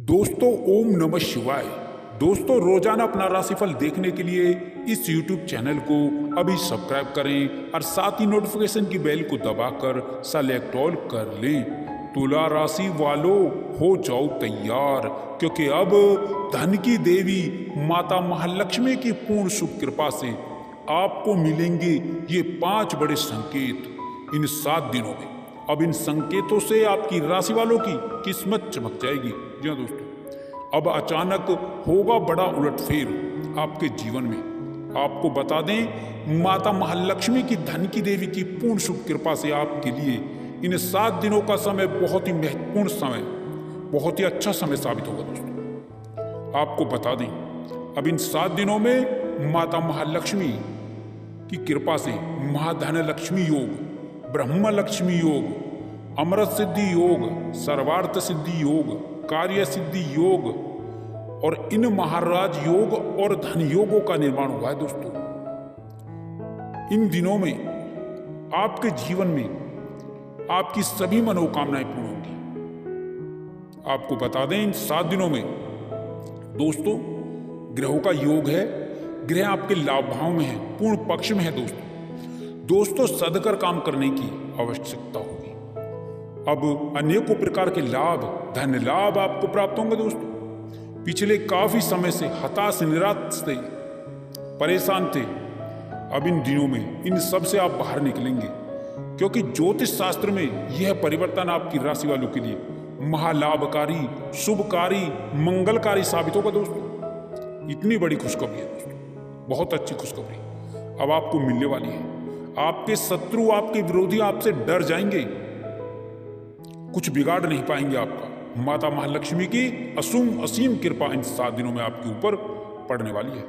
दोस्तों ओम नमः शिवाय। दोस्तों रोजाना अपना राशिफल देखने के लिए इस YouTube चैनल को अभी सब्सक्राइब करें और साथ ही नोटिफिकेशन की बेल को दबाकर सेलेक्ट ऑल कर लें। तुला राशि वालों हो जाओ तैयार, क्योंकि अब धन की देवी माता महालक्ष्मी की पूर्ण शुभ कृपा से आपको मिलेंगे ये 5 बड़े संकेत इन 7 दिनों में। अब इन संकेतों से आपकी राशि वालों की किस्मत चमक जाएगी। जी हाँ दोस्तों, अब अचानक होगा बड़ा उलटफेर आपके जीवन में। आपको बता दें, माता महालक्ष्मी की धन की देवी की पूर्ण शुभ कृपा से आपके लिए इन 7 दिनों का समय बहुत ही महत्वपूर्ण समय, बहुत ही अच्छा समय साबित होगा दोस्तों। आपको बता दें, अब इन 7 दिनों में माता महालक्ष्मी की कृपा से महाधन लक्ष्मी योग, ब्रह्म लक्ष्मी योग, अमृत सिद्धि योग, सर्वार्थ सिद्धि योग, कार्य सिद्धि योग और इन महाराज योग और धन योगों का निर्माण हुआ है दोस्तों। इन दिनों में आपके जीवन में आपकी सभी मनोकामनाएं पूर्ण होंगी। आपको बता दें, इन 7 दिनों में दोस्तों ग्रहों का योग है। ग्रह आपके लाभ भाव में है, पूर्ण पक्ष में है दोस्तों सदकर काम करने की आवश्यकता होगी। अब अनेकों प्रकार के लाभ, धन लाभ आपको प्राप्त होंगे दोस्तों। पिछले काफी समय से हताश, निराश थे, परेशान थे, अब इन दिनों में इन सब से आप बाहर निकलेंगे, क्योंकि ज्योतिष शास्त्र में यह परिवर्तन आपकी राशि वालों के लिए महालाभकारी, शुभकारी, मंगलकारी साबित होगा दोस्तों। इतनी बड़ी खुशखबरी है दोस्तों, बहुत अच्छी खुशखबरी अब आपको मिलने वाली है। आपके शत्रु, आपके विरोधी आपसे डर जाएंगे, कुछ बिगाड़ नहीं पाएंगे आपका। माता महालक्ष्मी की असीम कृपा इन 7 दिनों में आपके ऊपर पड़ने वाली है।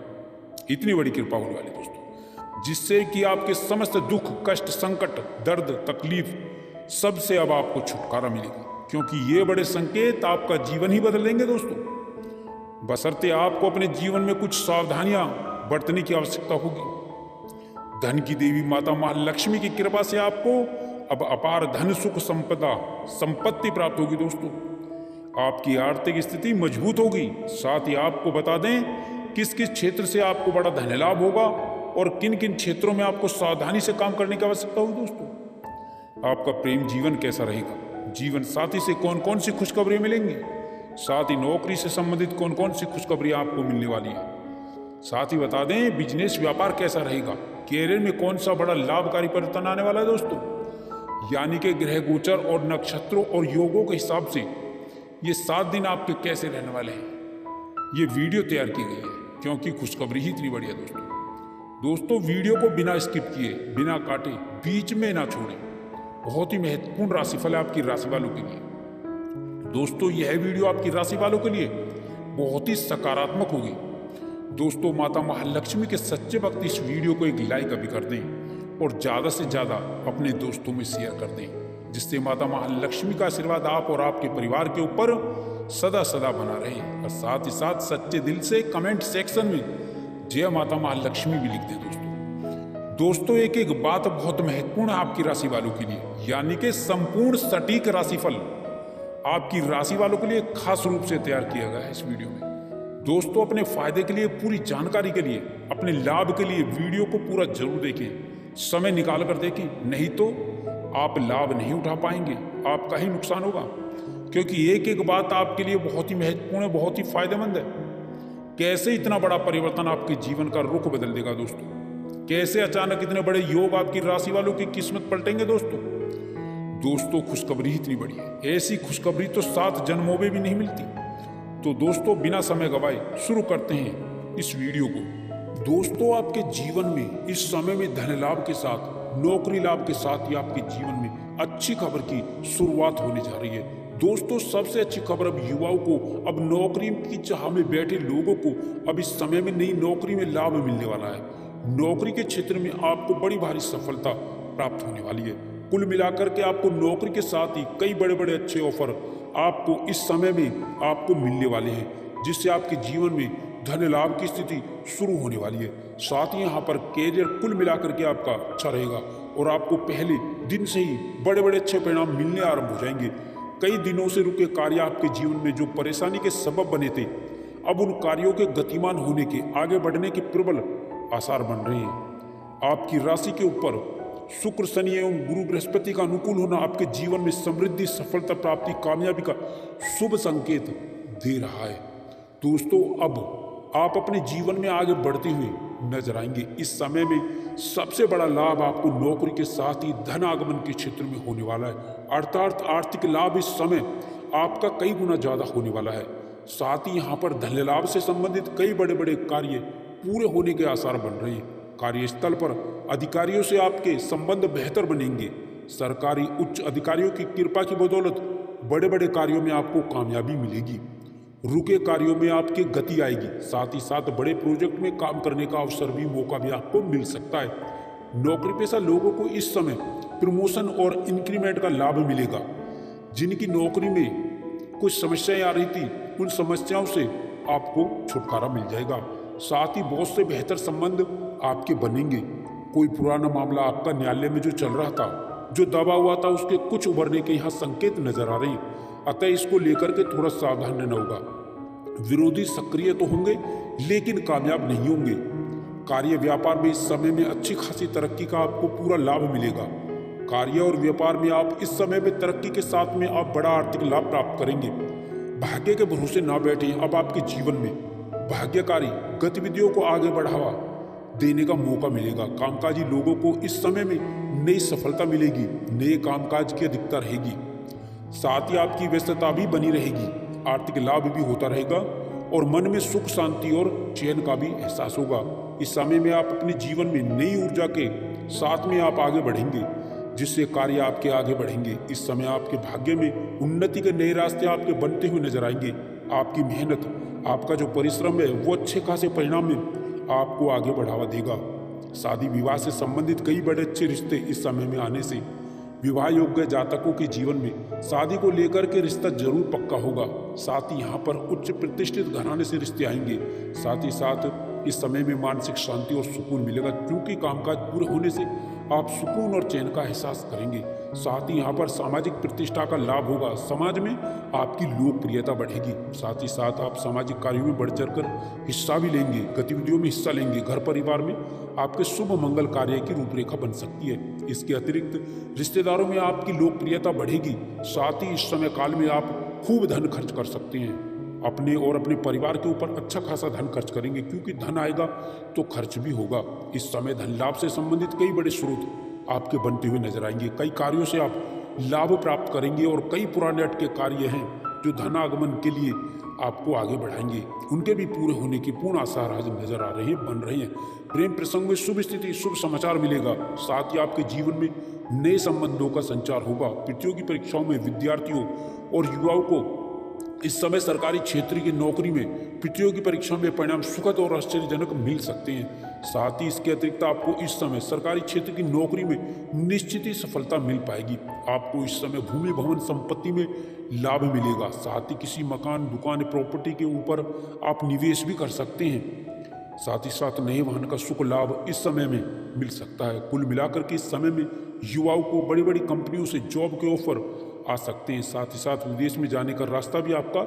इतनी बड़ी कृपा होने वाली है दोस्तों, जिससे कि आपके समस्त दुख, कष्ट, संकट, दर्द, तकलीफ सबसे अब आपको छुटकारा मिलेगा, क्योंकि ये बड़े संकेत आपका जीवन ही बदल देंगे दोस्तों। बशर्ते आपको अपने जीवन में कुछ सावधानियां बरतने की आवश्यकता होगी। धन की देवी माता महालक्ष्मी की कृपा से आपको अब अपार धन, सुख, संपत्ति प्राप्त होगी दोस्तों। आपकी आर्थिक स्थिति मजबूत होगी। साथ ही आपको बता दें, किस किस क्षेत्र से आपको बड़ा धन लाभ होगा और किन किन क्षेत्रों में आपको सावधानी से काम करने की आवश्यकता होगी दोस्तों। आपका प्रेम जीवन कैसा रहेगा, जीवन साथी से कौन कौन सी खुशखबरी मिलेंगी, साथ ही नौकरी से संबंधित कौन कौन सी खुशखबरी आपको मिलने वाली है। साथ ही बता दें, बिजनेस व्यापार कैसा रहेगा, कैरियर में कौन सा बड़ा लाभकारी परिवर्तन आने वाला है दोस्तों। यानी कि ग्रह गोचर और नक्षत्रों और योगों के हिसाब से ये 7 दिन आपके कैसे रहने वाले हैं, ये वीडियो तैयार की गई है, क्योंकि खुशखबरी ही इतनी बड़ी है दोस्तों। वीडियो को बिना स्किप किए, बिना काटे, बीच में ना छोड़ें। बहुत ही महत्वपूर्ण राशिफल है आपकी राशि वालों के लिए दोस्तों। यह वीडियो आपकी राशि वालों के लिए बहुत ही सकारात्मक होगी दोस्तों। माता महालक्ष्मी के सच्चे भक्त इस वीडियो को एक लाइक अभी कर दें और ज़्यादा से ज़्यादा अपने दोस्तों में शेयर कर दें, जिससे माता महालक्ष्मी का आशीर्वाद आप और आपके परिवार के ऊपर सदा सदा बना रहे। और साथ ही साथ सच्चे दिल से कमेंट सेक्शन में जय माता महालक्ष्मी भी लिख दें दोस्तों। एक बात बहुत महत्वपूर्ण है आपकी राशि वालों के लिए, यानी कि संपूर्ण सटीक राशिफल आपकी राशि वालों के लिए खास रूप से तैयार किया गया है इस वीडियो में दोस्तों। अपने फायदे के लिए, पूरी जानकारी के लिए, अपने लाभ के लिए वीडियो को पूरा जरूर देखें, समय निकाल कर देखें, नहीं तो आप लाभ नहीं उठा पाएंगे, आपका ही नुकसान होगा। क्योंकि एक बात आपके लिए बहुत ही महत्वपूर्ण है, बहुत ही फायदेमंद है। कैसे इतना बड़ा परिवर्तन आपके जीवन का रुख बदल देगा दोस्तों। कैसे अचानक इतने बड़े योग आपकी राशि वालों की किस्मत पलटेंगे दोस्तों। खुशखबरी ही इतनी बड़ी है, ऐसी खुशखबरी तो 7 जन्मों में भी नहीं मिलती। तो दोस्तों बिना समय गवाए शुरू करते हैं इस वीडियो को दोस्तों। आपके जीवन में इस समय में धन लाभ के साथ, नौकरी लाभ के साथ ही आपके जीवन में अच्छी खबर की शुरुआत होने जा रही है दोस्तों। सबसे अच्छी खबर अब युवाओं को, अब नौकरी की चाह में बैठे लोगों को अब इस समय में नई नौकरी में लाभ मिलने वाला है। नौकरी के क्षेत्र में आपको बड़ी भारी सफलता प्राप्त होने वाली है। कुल मिलाकर के आपको नौकरी के साथ ही कई बड़े बड़े अच्छे ऑफर आपको इस समय में आपको मिलने वाले हैं, जिससे आपके जीवन में धन लाभ की स्थिति शुरू होने वाली है। साथ ही यहाँ पर कैरियर कुल मिलाकर के आपका अच्छा रहेगा और आपको पहले दिन से ही बड़े बड़े अच्छे परिणाम मिलने आरंभ हो जाएंगे। कई दिनों से रुके कार्य आपके जीवन में जो परेशानी के सबब बने थे, अब उन कार्यों के गतिमान होने के, आगे बढ़ने के प्रबल आसार बन रहे हैं। आपकी राशि के ऊपर शुक्र, शनि एवं गुरु बृहस्पति का अनुकूल होना आपके जीवन में समृद्धि, सफलता प्राप्ति, कामयाबी का शुभ संकेत दे रहा है। दोस्तों, अब आप अपने जीवन में आगे बढ़ते हुए नजर आएंगे। इस समय में सबसे बड़ा लाभ आपको नौकरी के साथ ही धन आगमन के क्षेत्र में होने वाला है, अर्थात आर्थिक लाभ इस समय आपका कई गुना ज्यादा होने वाला है। साथ ही यहाँ पर धन लाभ से संबंधित कई बड़े बड़े कार्य पूरे होने के आसार बन रहे हैं। कार्यस्थल पर अधिकारियों से आपके संबंध बेहतर बनेंगे। सरकारी उच्च अधिकारियों की कृपा की बदौलत बड़े बड़े कार्यों में आपको कामयाबी मिलेगी। रुके कार्यों में आपकी गति आएगी। साथ ही साथ बड़े प्रोजेक्ट में काम करने का अवसर भी, मौका भी आपको मिल सकता है। नौकरी पेशा लोगों को इस समय प्रमोशन और इंक्रीमेंट का लाभ मिलेगा। जिनकी नौकरी में कुछ समस्याएं आ रही थी, उन समस्याओं से आपको छुटकारा मिल जाएगा। साथ ही बहुत से बेहतर संबंध आपके बनेंगे। कोई पुराना मामला आपका न्यायालय में जो चल रहा था, जो दबा हुआ था, उसके कुछ उभरने के यहाँ संकेत नजर आ रहे हैं। अतः इसको लेकर के थोड़ा सावधान रहना होगा। विरोधी सक्रिय तो होंगे लेकिन कामयाब नहीं होंगे। कार्य व्यापार में इस समय में अच्छी खासी तरक्की का आपको पूरा लाभ मिलेगा। कार्य और व्यापार में आप इस समय में तरक्की के साथ में आप बड़ा आर्थिक लाभ प्राप्त करेंगे। भाग्य के भरोसे ना बैठे। अब आपके जीवन में भाग्यकारी गतिविधियों को आगे बढ़ावा देने का मौका मिलेगा। कामकाजी लोगों को इस समय में नई सफलता मिलेगी, नए कामकाज की अधिकता रहेगी। साथ ही आपकी व्यस्तता भी बनी रहेगी, आर्थिक लाभ भी होता रहेगा और मन में सुख, शांति और चैन का भी एहसास होगा। इस समय में आप अपने जीवन में नई ऊर्जा के साथ में आप आगे बढ़ेंगे, जिससे कार्य आपके आगे बढ़ेंगे। इस समय आपके भाग्य में उन्नति के नए रास्ते आपके बनते हुए नजर आएंगे। आपकी मेहनत, आपका जो परिश्रम है, वो अच्छे खासे परिणाम में आपको आगे बढ़ावा देगा। शादी विवाह से संबंधित कई बड़े अच्छे रिश्ते इस समय में आने से विवाह योग्य जातकों के जीवन में शादी को लेकर के रिश्ता जरूर पक्का होगा। साथ ही यहाँ पर उच्च प्रतिष्ठित घराने से रिश्ते आएंगे। साथ ही साथ इस समय में मानसिक शांति और सुकून मिलेगा, क्योंकि कामकाज पूरे होने से आप सुकून और चैन का एहसास करेंगे। साथ ही यहाँ पर सामाजिक प्रतिष्ठा का लाभ होगा। समाज में आपकी लोकप्रियता बढ़ेगी। साथ ही साथ आप सामाजिक कार्यों में बढ़ चढ़कर हिस्सा भी लेंगे, गतिविधियों में हिस्सा लेंगे। घर परिवार में आपके शुभ मंगल कार्य की रूपरेखा बन सकती है। इसके अतिरिक्त रिश्तेदारों में आपकी लोकप्रियता बढ़ेगी। साथ ही इस समय काल में आप खूब धन खर्च कर सकते हैं। अपने और अपने परिवार के ऊपर अच्छा खासा धन खर्च करेंगे, क्योंकि धन आएगा तो खर्च भी होगा। इस समय धन लाभ से संबंधित कई बड़े स्रोत आपके बनते हुए नजर आएंगे। कई कार्यों से आप लाभ प्राप्त करेंगे और कई पुराने अटके कार्य हैं जो धन आगमन के लिए आपको आगे बढ़ाएंगे, उनके भी पूरे होने के पूर्ण आसार आज नजर आ रहे हैं, बन रहे हैं। प्रेम प्रसंग में शुभ स्थिति, शुभ समाचार मिलेगा। साथ ही आपके जीवन में नए संबंधों का संचार होगा। प्रतियोगी परीक्षाओं में विद्यार्थियों और युवाओं को इस समय सरकारी क्षेत्र की नौकरी में प्रतियोगी परीक्षा में परिणाम सुखद और आश्चर्यजनक मिल सकते हैं। साथ ही इसके अतिरिक्त आपको इस समय सरकारी क्षेत्र की नौकरी में निश्चित ही सफलता मिल पाएगी। आपको इस समय भूमि भवन संपत्ति में लाभ मिलेगा। साथ ही किसी मकान, दुकान, प्रॉपर्टी के ऊपर आप निवेश भी कर सकते हैं। साथ ही साथ नए वाहन का सुख लाभ इस समय में मिल सकता है। कुल मिलाकर के इस समय में युवाओं को बड़ी बड़ी कंपनियों से जॉब के ऑफर आ सकते हैं। साथ ही साथ विदेश में जाने का रास्ता भी आपका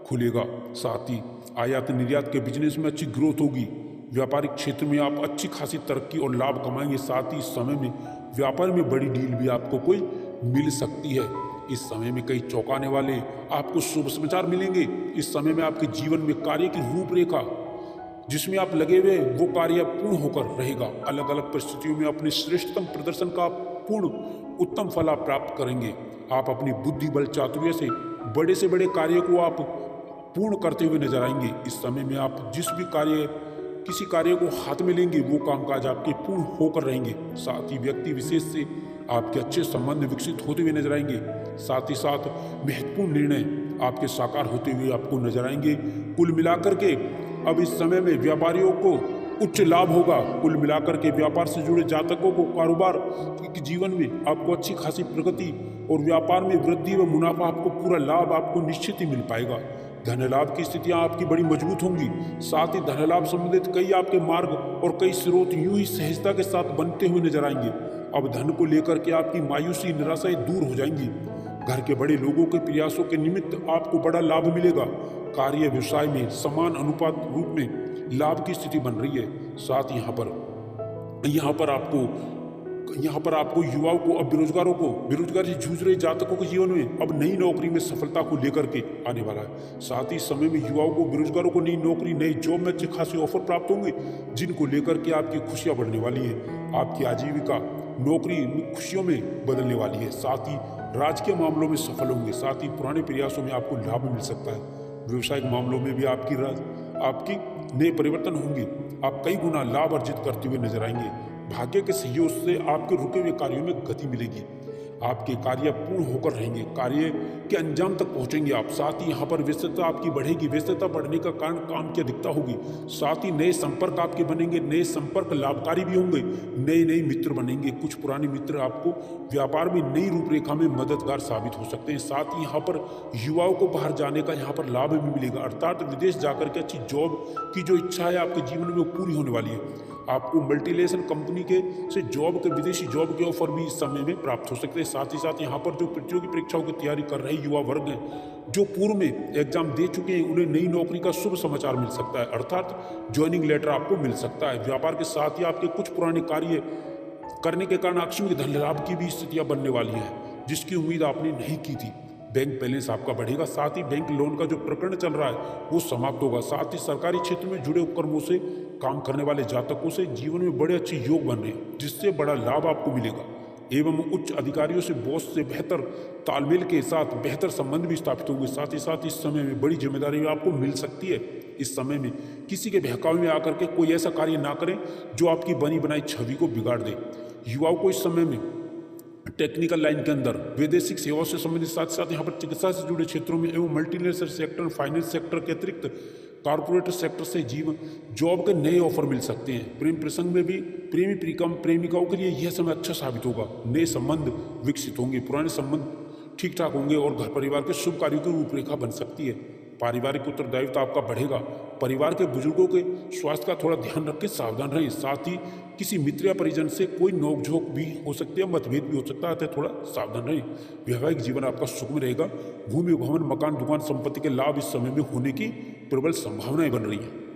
खुलेगा। साथ ही आयात निर्यात के बिजनेस में अच्छी ग्रोथ होगी। व्यापारिक क्षेत्र में आप अच्छी खासी तरक्की और लाभ कमाएंगे। साथ ही इस समय में व्यापार में बड़ी डील भी आपको कोई मिल सकती है। इस समय में कई चौंकाने वाले आपको शुभ समाचार मिलेंगे। इस समय में आपके जीवन में कार्य की रूपरेखा जिसमें आप लगे हुए वो कार्य पूर्ण होकर रहेगा। अलग अलग परिस्थितियों में अपने श्रेष्ठतम प्रदर्शन का पूर्ण उत्तम फल आप प्राप्त करेंगे। आप अपनी बुद्धि बल चातुर्य से बड़े कार्य को आप पूर्ण करते हुए नजर आएंगे। इस समय में आप किसी कार्य को हाथ में लेंगे, वो कामकाज आपके पूर्ण होकर रहेंगे। साथ ही व्यक्ति विशेष से आपके अच्छे संबंध विकसित होते हुए नजर आएंगे। साथ ही साथ महत्वपूर्ण निर्णय आपके साकार होते हुए आपको नजर आएंगे। कुल मिलाकर के अब इस समय में व्यापारियों को उच्च लाभ होगा। कुल मिलाकर के व्यापार से जुड़े जातकों को कारोबार के जीवन में आपको अच्छी खासी प्रगति और व्यापार में वृद्धि व मुनाफा, आपको पूरा लाभ आपको निश्चित ही मिल पाएगा। धन लाभ की स्थितियां आपकी बड़ी मजबूत होंगी। साथ ही धन लाभ संबंधित कई आपके मार्ग और कई स्रोत यूं ही सहजता के साथ बनते हुए नजर आएंगे। अब धन को लेकर के आपकी मायूसी, निराशाएं दूर हो जाएंगी। घर के बड़े लोगों के प्रयासों के निमित्त आपको बड़ा लाभ मिलेगा। कार्य व्यवसाय में समान अनुपात रूप में लाभ की स्थिति बन रही है। साथ यहाँ पर आपको युवाओं को, अब बेरोजगारों को, बेरोजगारी से जूझ रहे जातकों के जीवन में अब नई नौकरी में सफलता को लेकर के आने वाला है। साथ ही समय में युवाओं को, बेरोजगारों को नई नौकरी, नई जॉब में अच्छे खासे ऑफर प्राप्त होंगे, जिनको लेकर के आपकी खुशियां बढ़ने वाली है। आपकी आजीविका नौकरी खुशियों में बदलने वाली है। साथ ही राजकीय मामलों में सफल होंगे। साथ ही पुराने प्रयासों में आपको लाभ मिल सकता है। व्यवसायिक मामलों में भी आपकी नए परिवर्तन होंगे। आप कई गुना लाभ अर्जित करते हुए नजर आएंगे। भाग्य के सहयोग से आपके रुके हुए कार्यों में गति मिलेगी। आपके कार्य पूर्ण होकर रहेंगे। कार्य के अंजाम तक पहुंचेंगे आप। साथ ही यहाँ पर व्यस्तता आपकी बढ़ेगी। व्यस्तता बढ़ने का कारण काम की अधिकता होगी। साथ ही नए संपर्क आपके बनेंगे। नए संपर्क लाभकारी भी होंगे। नए नए मित्र बनेंगे। कुछ पुराने मित्र आपको व्यापार में नई रूपरेखा में मददगार साबित हो सकते हैं। साथ ही यहाँ पर युवाओं को बाहर जाने का यहाँ पर लाभ भी मिलेगा, अर्थात विदेश जाकर के अच्छी जॉब की जो इच्छा है आपके जीवन में वो पूरी होने वाली है। आपको मल्टीनेशनल कंपनी से विदेशी जॉब के ऑफर भी इस समय में प्राप्त हो सकते हैं। साथ यहाँ पर जो प्रतियोगी परीक्षाओं की तैयारी कर रहे युवा वर्ग हैं, जो पूर्व में एग्जाम दे चुके हैं, उन्हें नई नौकरी का शुभ समाचार मिल सकता है, अर्थात ज्वाइनिंग लेटर आपको मिल सकता है। व्यापार के साथ ही आपके कुछ पुराने कार्य करने के कारण आकस्मिक धन लाभ की भी स्थितियां बनने वाली हैं, जिसकी उम्मीद आपने नहीं की थी। बैंक बैलेंस आपका बढ़ेगा। साथ ही बैंक लोन का जो प्रकरण चल रहा है वो समाप्त होगा। साथ ही सरकारी क्षेत्र में जुड़े उपक्रमों से काम करने वाले जातकों से जीवन में बड़े अच्छे योग बन रहे हैं, जिससे बड़ा लाभ आपको मिलेगा। एवं उच्च अधिकारियों से, बॉस से बेहतर तालमेल के साथ बेहतर संबंध भी स्थापित होंगे। साथ ही इस समय में बड़ी जिम्मेदारी आपको मिल सकती है। इस समय में किसी के बहकावे में आकर के कोई ऐसा कार्य ना करें जो आपकी बनी बनाई छवि को बिगाड़ दे। युवाओं को इस समय में टेक्निकल लाइन के अंदर, वैदेशिक सेवाओं से संबंधित, साथ यहाँ पर चिकित्सा से जुड़े क्षेत्रों में एवं मल्टीनेशनल सेक्टर, फाइनेंस सेक्टर के अतिरिक्त कॉर्पोरेट सेक्टर से जॉब के नए ऑफर मिल सकते हैं। प्रेम प्रसंग में भी प्रेमिकाओं के लिए यह समय अच्छा साबित होगा। नए संबंध विकसित होंगे। पुराने संबंध ठीक ठाक होंगे और घर परिवार के शुभ कार्यों की रूपरेखा बन सकती है। पारिवारिक उत्तरदायित्व आपका बढ़ेगा। परिवार के बुजुर्गों के स्वास्थ्य का थोड़ा ध्यान रखें, सावधान रहें। साथ ही किसी मित्र या परिजन से कोई नोकझोंक भी हो सकती है, मतभेद भी हो सकता है, थोड़ा सावधान रहें। वैवाहिक जीवन आपका सुखमय रहेगा। भूमि, भवन, मकान, दुकान, संपत्ति के लाभ इस समय में होने की प्रबल संभावनाएं बन रही हैं।